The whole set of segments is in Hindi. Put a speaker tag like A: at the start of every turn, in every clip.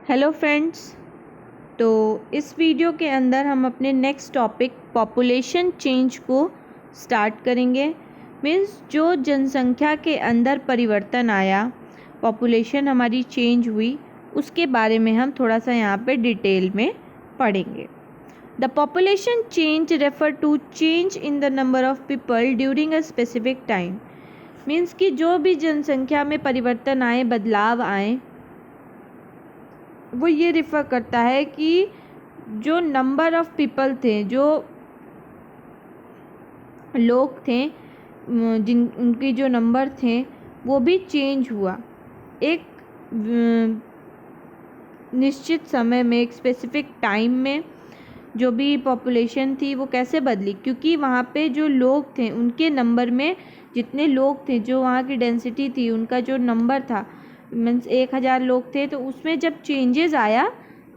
A: Hello friends. तो इस वीडियो के अंदर हम अपने नेक्स्ट टॉपिक पॉपुलेशन चेंज को स्टार्ट करेंगे। मीन्स जो जनसंख्या के अंदर परिवर्तन आया, पॉपुलेशन हमारी चेंज हुई, उसके बारे में हम थोड़ा सा यहाँ पे डिटेल में पढ़ेंगे। The population change refer to change in the number of people during a specific time. Means कि जो भी जनसंख्या में परिवर्तन आए, बदलाव आए, वो ये रिफ़र करता है कि जो नंबर ऑफ़ पीपल थे, जो लोग थे, जिन उनकी जो नंबर थे वो भी चेंज हुआ एक निश्चित समय में, एक स्पेसिफिक टाइम में। जो भी पॉपुलेशन थी वो कैसे बदली, क्योंकि वहाँ पे जो लोग थे उनके नंबर में, जितने लोग थे, जो वहाँ की डेंसिटी थी, उनका जो नंबर था, मीन्स 1000 लोग थे, तो उसमें जब चेंजेस आया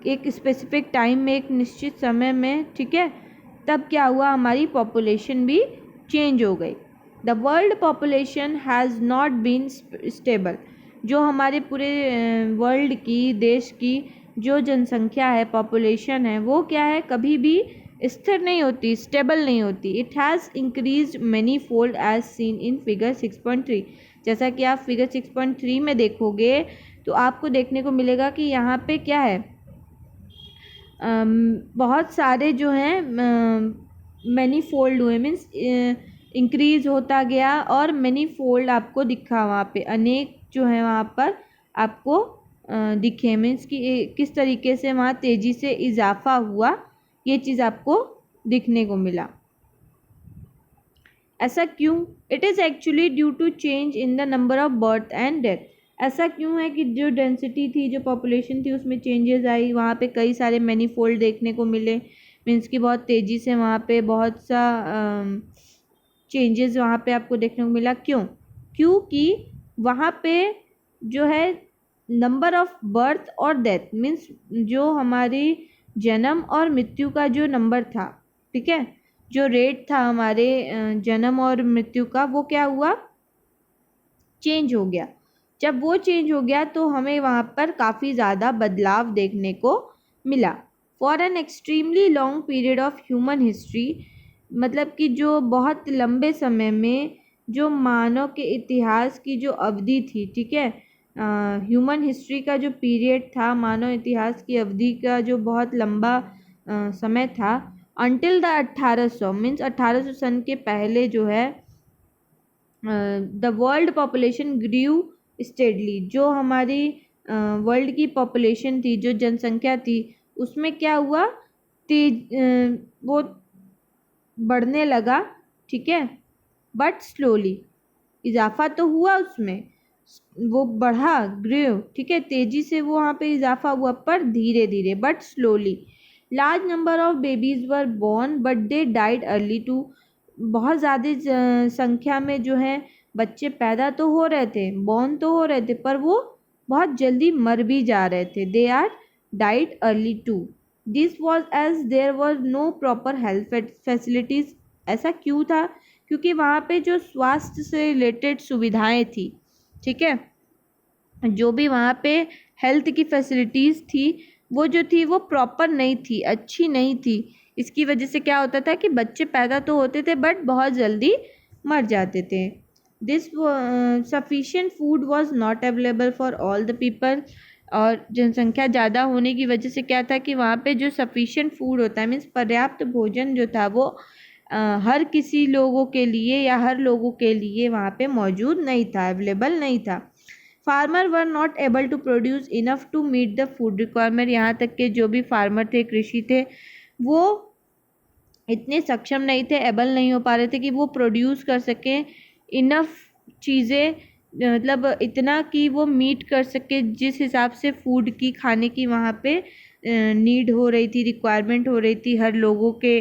A: एक स्पेसिफिक टाइम में, एक निश्चित समय में, ठीक है, तब क्या हुआ, हमारी पॉपुलेशन भी चेंज हो गई। The world population has not been stable. जो हमारे पूरे वर्ल्ड की, देश की जो जनसंख्या है, पॉपुलेशन है, वो क्या है, कभी भी स्थिर नहीं होती, स्टेबल नहीं होती। It has increase many fold as seen in figure 6.3। जैसा कि आप फिगर 6.3 में देखोगे तो आपको देखने को मिलेगा कि यहाँ पे क्या है, बहुत सारे जो हैं मैनी फोल्ड हुए, मीन्स इंक्रीज होता गया और मैनी फोल्ड आपको दिखा, वहाँ पे अनेक जो है वहाँ पर आपको दिखे। मीन्स कि किस तरीके से वहाँ तेज़ी से इजाफा हुआ, ये चीज़ आपको दिखने को मिला। ऐसा क्यों? It is actually due to change in the number of birth and death. ऐसा क्यों है कि जो डेंसिटी थी, जो पॉपुलेशन थी, उसमें चेंजेस आई, वहाँ पे कई सारे मैनीफोल्ड देखने को मिले। मीन्स कि बहुत तेज़ी से वहाँ पे बहुत सा चेंजेस वहाँ पे आपको देखने को मिला। क्यों? क्योंकि वहाँ पे जो है नंबर ऑफ बर्थ और डेथ, मीन्स जो हमारी जन्म और मृत्यु का जो नंबर था, ठीक है, जो रेट था हमारे जन्म और मृत्यु का, वो क्या हुआ, चेंज हो गया। जब वो चेंज हो गया तो हमें वहाँ पर काफ़ी ज़्यादा बदलाव देखने को मिला। For an extremely long period of human history, मतलब कि जो बहुत लंबे समय में, जो मानव के इतिहास की जो अवधि थी, ठीक है, ह्यूमन हिस्ट्री का जो पीरियड था, मानव इतिहास की अवधि का जो बहुत लंबा समय था, अनटिल द 1800, मीन्स 1800 सन के पहले जो है the world population grew steadily. जो हमारी वर्ल्ड की पॉपुलेशन थी, जो जनसंख्या थी, उसमें क्या हुआ, वो बढ़ने लगा, ठीक है, बट स्लोली। इजाफा तो हुआ उसमें, वो बढ़ा, ग्रेव, ठीक है, तेज़ी से वो वहाँ पे इजाफा हुआ, पर धीरे धीरे, but slowly. Large number of babies were born but they died early too. बहुत ज़्यादा संख्या में जो है बच्चे पैदा तो हो रहे थे, बोर्न तो हो रहे थे, पर वो बहुत जल्दी मर भी जा रहे थे। They are died early too. This was as there was no proper health facilities. ऐसा क्यों था? क्योंकि वहाँ पे जो स्वास्थ्य से रिलेटेड सुविधाएं थी, ठीक है, जो भी वहाँ पे हेल्थ की फैसिलिटीज़ थी, वो जो थी वो प्रॉपर नहीं थी, अच्छी नहीं थी। इसकी वजह से क्या होता था कि बच्चे पैदा तो होते थे बट बहुत जल्दी मर जाते थे। This sufficient food was not available for all the people. और जनसंख्या ज़्यादा होने की वजह से क्या था कि वहाँ पे जो सफिशिएंट फूड होता है, मीन्स पर्याप्त भोजन जो था, वो हर किसी लोगों के लिए या हर लोगों के लिए वहाँ पे मौजूद नहीं था, अवेलेबल नहीं था। Farmer were not able to produce enough to meet the food requirement. यहाँ तक के जो भी फार्मर थे, कृषि थे, वो इतने सक्षम नहीं थे, एबल नहीं हो पा रहे थे कि वो प्रोड्यूस कर सकें इनफ चीज़ें, मतलब इतना कि वो मीट कर सके जिस हिसाब से फूड की, खाने की वहाँ पे नीड हो रही थी, रिक्वायरमेंट हो रही थी हर लोगों के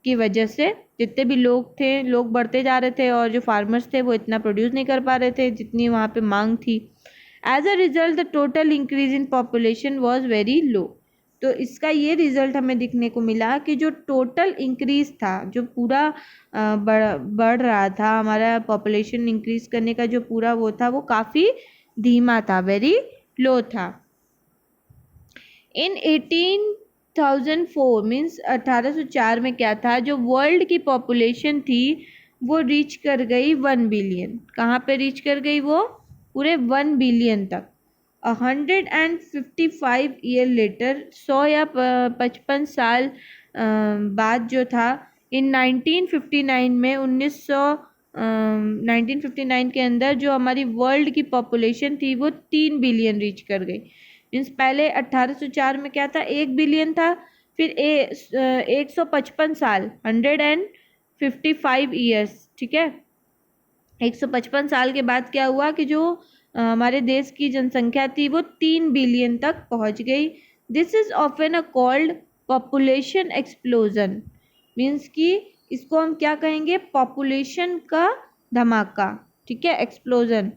A: की वजह से। जितने भी लोग थे, लोग बढ़ते जा रहे थे और जो फार्मर्स थे वो इतना प्रोड्यूस नहीं कर पा रहे थे जितनी वहाँ पे मांग थी। As a result the total increase in population was very low. तो इसका ये रिज़ल्ट हमें दिखने को मिला कि जो टोटल इंक्रीज था, जो पूरा बढ़ रहा था, हमारा पॉपुलेशन इंक्रीज करने का जो पूरा वो था, वो काफ़ी धीमा था, वेरी लो था। इन 18,004 मीन्स 1804 में क्या था, जो वर्ल्ड की पॉपुलेशन थी वो रीच कर गई 1 बिलियन। कहाँ पे रीच कर गई वो? पूरे 1 बिलियन तक। 155 ईयर लेटर, 100 या 55 साल बाद जो था, इन 1959 में 1959 के अंदर जो हमारी वर्ल्ड की पॉपुलेशन थी वो 3 बिलियन रीच कर गई। मीन्स पहले 1804 में क्या था, 1 बिलियन था। फिर 155 साल, 155 ईयर्स, ठीक है, 155 साल के बाद क्या हुआ कि जो हमारे देश की जनसंख्या थी वो 3 बिलियन तक पहुंच गई। This is often a called population explosion. Means कि इसको हम क्या कहेंगे, पॉपुलेशन का धमाका, ठीक है, एक्सप्लोजन।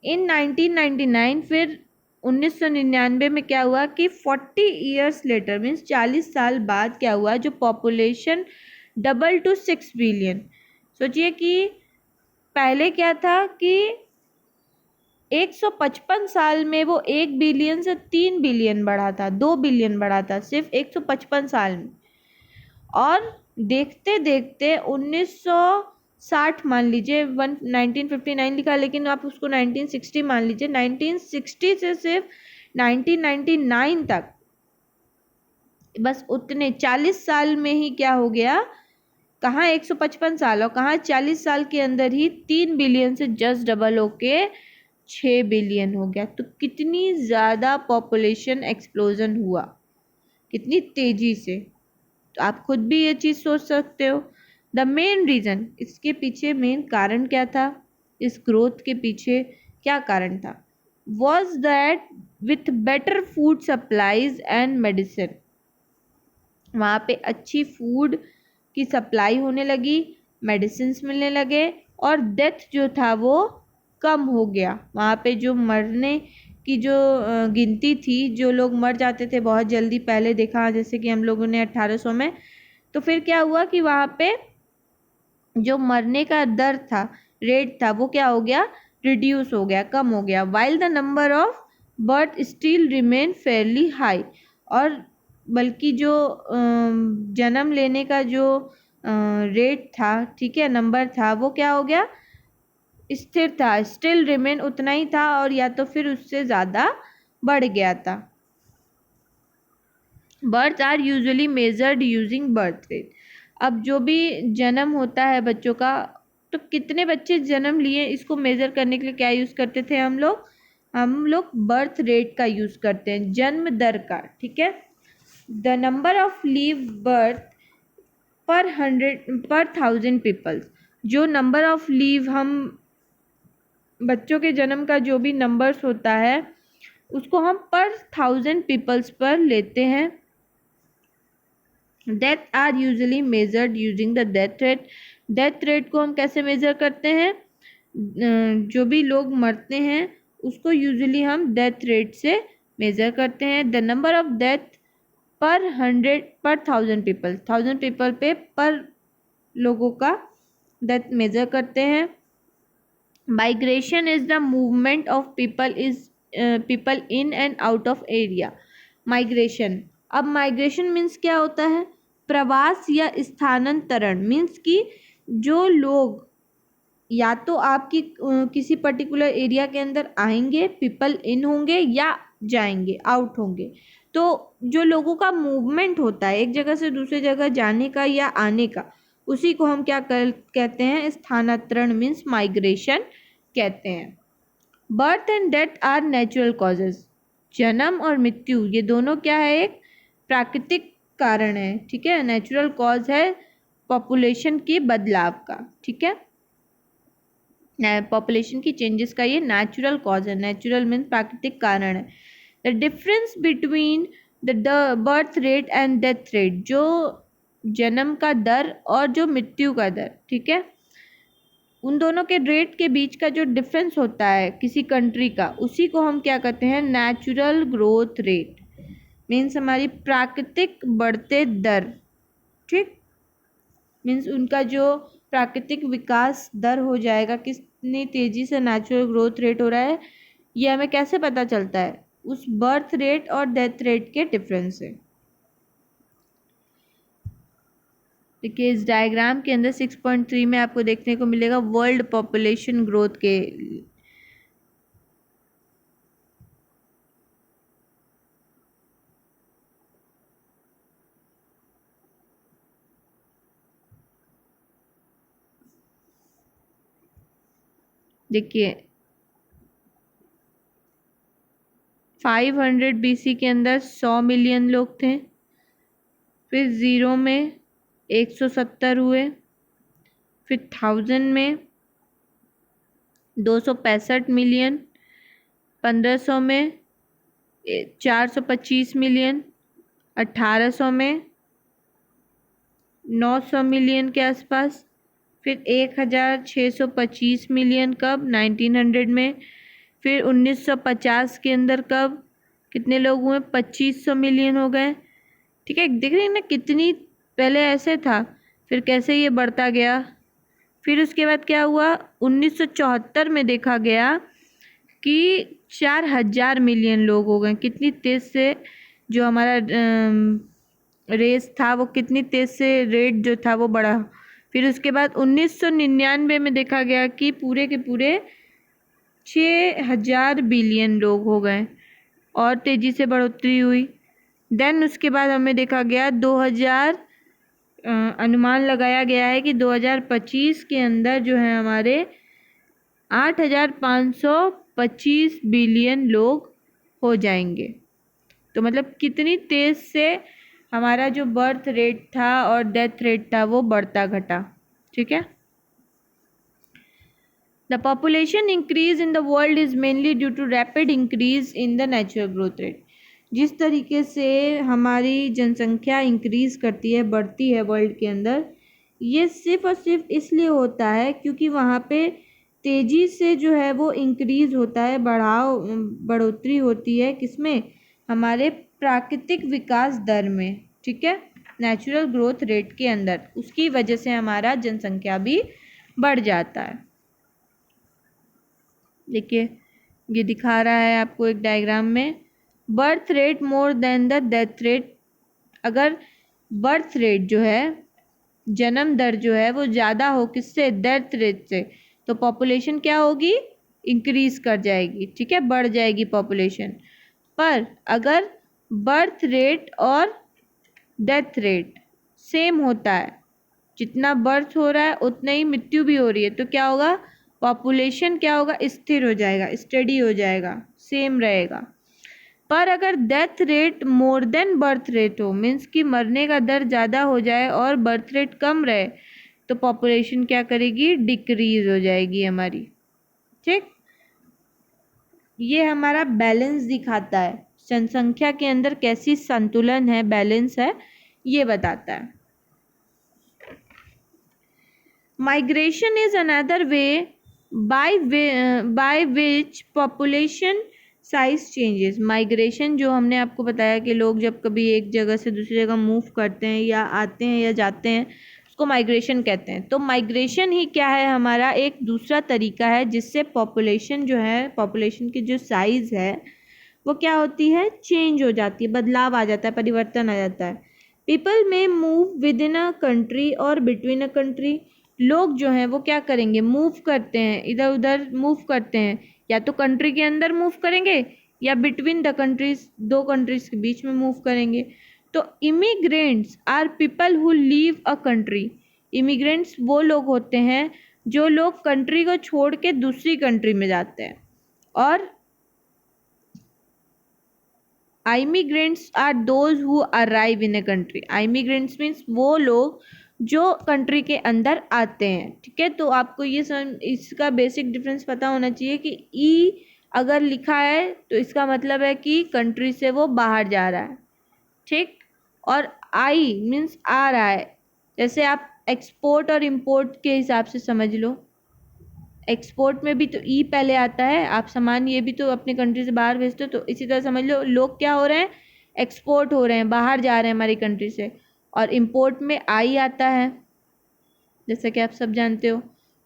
A: इन 1999 फिर 1999 में क्या हुआ कि 40 ईयर्स लेटर मीन्स 40 साल बाद क्या हुआ, जो पॉपुलेशन डबल टू 6 बिलियन। सोचिए कि पहले क्या था कि 155 साल में वो 1 बिलियन से 3 बिलियन बढ़ा था, 2 बिलियन बढ़ा था सिर्फ 155 साल में। और देखते देखते 1960 मान लीजिए, 1959 लिखा लेकिन आप उसको 1960 मान लीजिए, 1960 से सिर्फ 1999 तक, बस उतने 40 साल में ही क्या हो गया, कहाँ 155 साल और कहाँ 40 साल के अंदर ही 3 बिलियन से जस्ट डबल होके 6 बिलियन हो गया। तो कितनी ज़्यादा पॉपुलेशन एक्सप्लोजन हुआ, कितनी तेजी से। तो आप खुद भी ये चीज़ सोच सकते हो। द मेन रीज़न, इसके पीछे मेन कारण क्या था, इस ग्रोथ के पीछे क्या कारण था, was that with better food supplies and medicine, वहाँ पे अच्छी फूड की सप्लाई होने लगी, मेडिसिन मिलने लगे, और डेथ जो था वो कम हो गया। वहाँ पे जो मरने की जो गिनती थी, जो लोग मर जाते थे बहुत जल्दी, पहले देखा जैसे कि हम लोगों ने 1800 में, तो फिर क्या हुआ कि वहाँ पे जो मरने का दर था, रेट था, वो क्या हो गया, रिड्यूस हो गया, कम हो गया। While the number of birth still remain fairly high, और बल्कि जो जन्म लेने का जो रेट था, ठीक है, नंबर था, वो क्या हो गया, स्थिर था, स्टिल रिमेन उतना ही था, और या तो फिर उससे ज़्यादा बढ़ गया था। Birth are usually measured using birth rate. अब जो भी जन्म होता है बच्चों का, तो कितने बच्चे जन्म लिए, इसको मेज़र करने के लिए क्या यूज़ करते थे हम लोग बर्थ रेट का यूज़ करते हैं, जन्म दर का, ठीक है। The number of leave birth पर 1000 पीपल्स, जो नंबर ऑफ लीव हम बच्चों के जन्म का जो भी नंबर्स होता है उसको हम पर 1000 पीपल्स पर लेते हैं। Death are usually measured using the death rate. Death rate को हम कैसे मेजर करते हैं, जो भी लोग मरते हैं उसको यूजुअली हम डेथ रेट से मेजर करते हैं। द नंबर ऑफ डेथ पर 1000 पीपल, 1000 पीपल पे पर लोगों का डेथ मेजर करते हैं। Migration is the movement of people in and out of area. Migration, अब माइग्रेशन मीन्स क्या होता है, प्रवास या स्थानांतरण। मीन्स कि जो लोग या तो आपकी किसी पर्टिकुलर एरिया के अंदर आएंगे, पीपल इन होंगे, या जाएंगे, आउट होंगे। तो जो लोगों का मूवमेंट होता है एक जगह से दूसरी जगह जाने का या आने का, उसी को हम क्या कहते हैं, स्थानांतरण मीन्स माइग्रेशन कहते हैं। Birth and death are natural causes. जन्म और मृत्यु ये दोनों क्या है, एक प्राकृतिक कारण है, ठीक है, नेचुरल कॉज है पॉपुलेशन के बदलाव का, ठीक है, पॉपुलेशन की चेंजेस का ये नेचुरल कॉज है। नेचुरल मीन्स प्राकृतिक कारण है। The difference between the birth rate and death rate, जो जन्म का दर और जो मृत्यु का दर, ठीक है, उन दोनों के रेट के बीच का जो डिफरेंस होता है किसी कंट्री का, उसी को हम क्या कहते हैं, नेचुरल ग्रोथ रेट। मीन्स हमारी प्राकृतिक बढ़ते दर, ठीक, मीन्स उनका जो प्राकृतिक विकास दर हो जाएगा, कितनी तेज़ी से नेचुरल ग्रोथ रेट हो रहा है, ये हमें कैसे पता चलता है, उस बर्थ रेट और डेथ रेट के डिफरेंस से। देखिए इस डायग्राम के अंदर 6.3 में आपको देखने को मिलेगा वर्ल्ड पॉपुलेशन ग्रोथ के। देखिए 500 BC के अंदर 100 मिलियन लोग थे, फिर 0 में 170 हुए, फिर 1000 में 265 मिलियन, 1500 में 425 मिलियन, 1800 में 900 मिलियन के आसपास, फिर 1625 मिलियन कब 1900 में, फिर 1950 के अंदर कब कितने लोग हुए 2500 मिलियन हो गए। ठीक है, देख रहे हैं ना कितनी पहले ऐसे था, फिर कैसे ये बढ़ता गया। फिर उसके बाद क्या हुआ 1974 में देखा गया कि 4000 मिलियन लोग हो गए। कितनी तेज़ से जो हमारा रेस था वो कितनी तेज़ से रेट जो था वो बढ़ा। फिर उसके बाद 1999 में देखा गया कि पूरे के पूरे 6000 बिलियन लोग हो गए और तेज़ी से बढ़ोतरी हुई। देन उसके बाद हमें देखा गया 2000 अनुमान लगाया गया है कि 2025 के अंदर जो है हमारे 8525 बिलियन लोग हो जाएंगे। तो मतलब कितनी तेज़ से हमारा जो बर्थ रेट था और डेथ रेट था वो बढ़ता घटा। ठीक है, the population increase in the world is mainly due to rapid increase in the natural growth rate. जिस तरीके से हमारी जनसंख्या इंक्रीज करती है, बढ़ती है वर्ल्ड के अंदर, ये सिर्फ और सिर्फ इसलिए होता है क्योंकि वहाँ पे तेज़ी से जो है वो इंक्रीज होता है, बढ़ोतरी होती है किसमें, हमारे प्राकृतिक विकास दर में। ठीक है, नेचुरल ग्रोथ रेट के अंदर, उसकी वजह से हमारा जनसंख्या भी बढ़ जाता है। देखिए ये दिखा रहा है आपको एक डायग्राम में, birth rate more than the death rate. अगर बर्थ रेट जो है, जन्म दर जो है वो ज़्यादा हो किससे, डेथ रेट से, तो पॉपुलेशन क्या होगी, इंक्रीज कर जाएगी। ठीक है, बढ़ जाएगी पॉपुलेशन। पर अगर बर्थ रेट और डेथ रेट सेम होता है, जितना बर्थ हो रहा है उतना ही मृत्यु भी हो रही है, तो क्या होगा, पॉपुलेशन क्या होगा, स्थिर हो जाएगा, स्टडी हो जाएगा, सेम रहेगा। पर अगर death rate more than birth rate हो, मीन्स कि मरने का दर ज़्यादा हो जाए और बर्थ रेट कम रहे, तो पॉपुलेशन क्या करेगी, डिक्रीज हो जाएगी हमारी। ठीक, ये हमारा बैलेंस दिखाता है, जनसंख्या के अंदर कैसी संतुलन है, बैलेंस है, ये बताता है। Migration is another way by which population size changes. Migration जो हमने आपको बताया कि लोग जब कभी एक जगह से दूसरी जगह मूव करते हैं या आते हैं या जाते हैं, उसको माइग्रेशन कहते हैं। तो माइग्रेशन ही क्या है, हमारा एक दूसरा तरीका है जिससे पॉपुलेशन जो है, पॉपुलेशन की जो साइज़ है वो क्या होती है, चेंज हो जाती है, बदलाव आ जाता है, परिवर्तन आ जाता है। पीपल में move with in a country और बिटवीन अ कंट्री। लोग जो हैं वो क्या करेंगे, मूव करते हैं, इधर उधर मूव करते हैं, या तो कंट्री के अंदर मूव करेंगे या बिटवीन द कंट्रीज, दो कंट्रीज के बीच में मूव करेंगे। तो immigrants are people who leave a country. Immigrants वो लोग होते हैं जो लोग कंट्री को छोड़ के दूसरी कंट्री में जाते हैं। और immigrants are those who arrive in a country. Immigrants means वो लोग जो कंट्री के अंदर आते हैं। ठीक है, तो आपको ये इसका बेसिक डिफरेंस पता होना चाहिए कि ई अगर लिखा है तो इसका मतलब है कि कंट्री से वो बाहर जा रहा है। ठीक, और आई मीन्स आ रहा है, जैसे आप एक्सपोर्ट और इंपोर्ट के हिसाब से समझ लो। एक्सपोर्ट में भी तो ई पहले आता है, आप सामान ये भी तो अपने कंट्री से बाहर भेजते हो, तो इसी तरह समझ लो लोग क्या हो रहे हैं, एक्सपोर्ट हो रहे हैं, बाहर जा रहे हैं हमारी कंट्री से। और इंपोर्ट में आई आता है, जैसा कि आप सब जानते हो।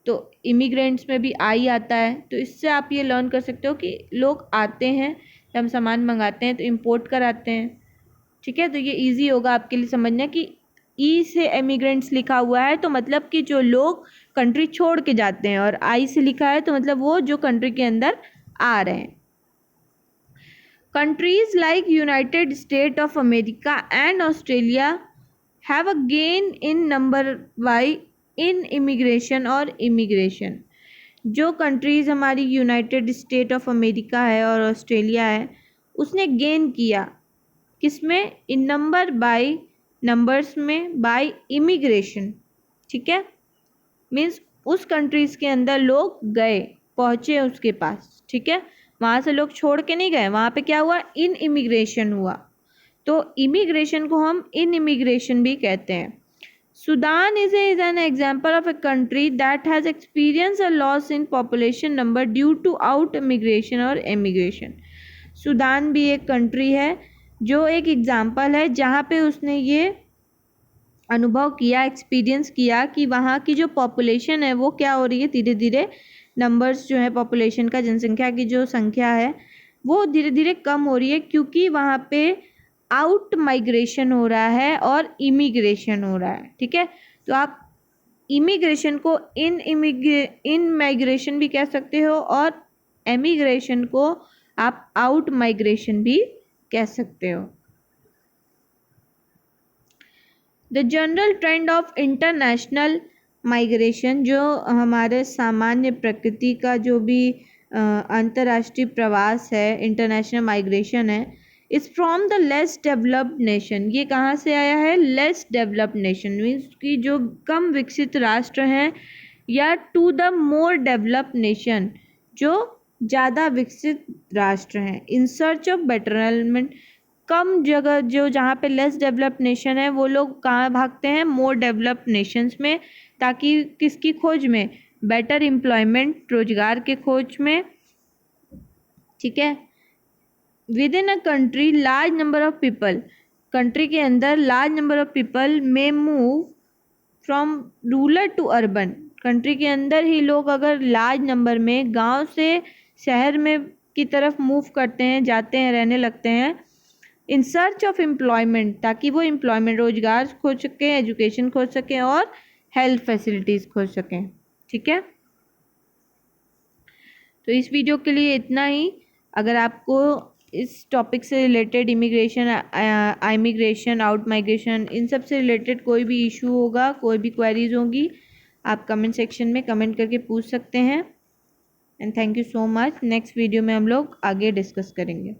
A: तो इमिग्रेंट्स में भी आई आता है। तो इससे आप ये लर्न कर सकते हो कि लोग आते हैं, जब हम सामान मंगाते हैं तो इम्पोर्ट कराते हैं। ठीक है, तो ये इजी होगा आपके लिए समझना कि ई से इमिग्रेंट्स लिखा हुआ है तो मतलब कि जो लोग कंट्री छोड़ के जाते हैं, और आई से लिखा है तो मतलब वो जो कंट्री के अंदर आ रहे हैं। Countries like United state of America and Australia have a gain in number by in immigration और इमिग्रेशन। जो कंट्रीज़ हमारी यूनाइटेड स्टेट ऑफ अमेरिका है और ऑस्ट्रेलिया है, उसने गेन किया किसमें? इन नंबर बाय नंबर्स में, बाय इमिग्रेशन। ठीक है, मीन्स उस कंट्रीज़ के अंदर लोग गए, पहुँचे उसके पास। ठीक है, वहाँ से लोग छोड़ के नहीं गए, वहाँ पे क्या हुआ? इन इमिग्रेशन हुआ। तो इमिग्रेशन को हम इन इमिग्रेशन भी कहते हैं। Sudan is an example of a country that has experienced a loss in population number due to out immigration और immigration। सूडान भी एक कंट्री है जो एक एग्जाम्पल है जहाँ पे उसने ये अनुभव किया, एक्सपीरियंस किया कि वहाँ की जो पॉपुलेशन है वो क्या हो रही है, धीरे धीरे नंबर्स जो है पॉपुलेशन का, जनसंख्या की जो संख्या है वो धीरे धीरे कम हो रही है, क्योंकि वहाँ पे आउट माइग्रेशन हो रहा है और इमिग्रेशन हो रहा है। ठीक है, तो आप इमिग्रेशन को इन माइग्रेशन भी कह सकते हो और एमिग्रेशन को आप आउट माइग्रेशन भी कह सकते हो। The general trend of international migration, जो हमारे सामान्य प्रकृति का जो भी अंतर्राष्ट्रीय प्रवास है, इंटरनेशनल माइग्रेशन है, is from the less developed nation. ये कहाँ से आया है? लेस डेवलप्ड नेशन मीन्स कि जो कम विकसित राष्ट्र हैं, या to the more developed nation, जो ज़्यादा विकसित राष्ट्र हैं। इन सर्च ऑफ बेटरमेंट, कम जगह जो जहाँ पे लेस डेवलप्ड नेशन है वो लोग कहाँ भागते हैं? मोर डेवलप्ड नेशंस में, ताकि किसकी खोज में? बेटर एम्प्लॉयमेंट, रोजगार के खोज में। ठीक है, within a country large number of people, country के अंदर लार्ज नंबर ऑफ पीपल में move from rural to urban, country के अंदर ही लोग अगर लार्ज नंबर में गांव से शहर में की तरफ मूव करते हैं, जाते हैं, रहने लगते हैं, इन सर्च ऑफ एम्प्लॉयमेंट, ताकि वो एम्प्लॉयमेंट, रोजगार खोज सकें, एजुकेशन खोज सकें और हेल्थ फैसिलिटीज़ खोज सकें। ठीक है, तो इस वीडियो के लिए इतना ही। अगर आपको इस टॉपिक से related immigration, immigration, out migration, इन सब से रिलेटेड कोई भी इशू होगा, कोई भी क्वेरीज होगी, आप कमेंट सेक्शन में कमेंट करके पूछ सकते हैं। And thank you so much. Next video में हम लोग आगे डिस्कस करेंगे।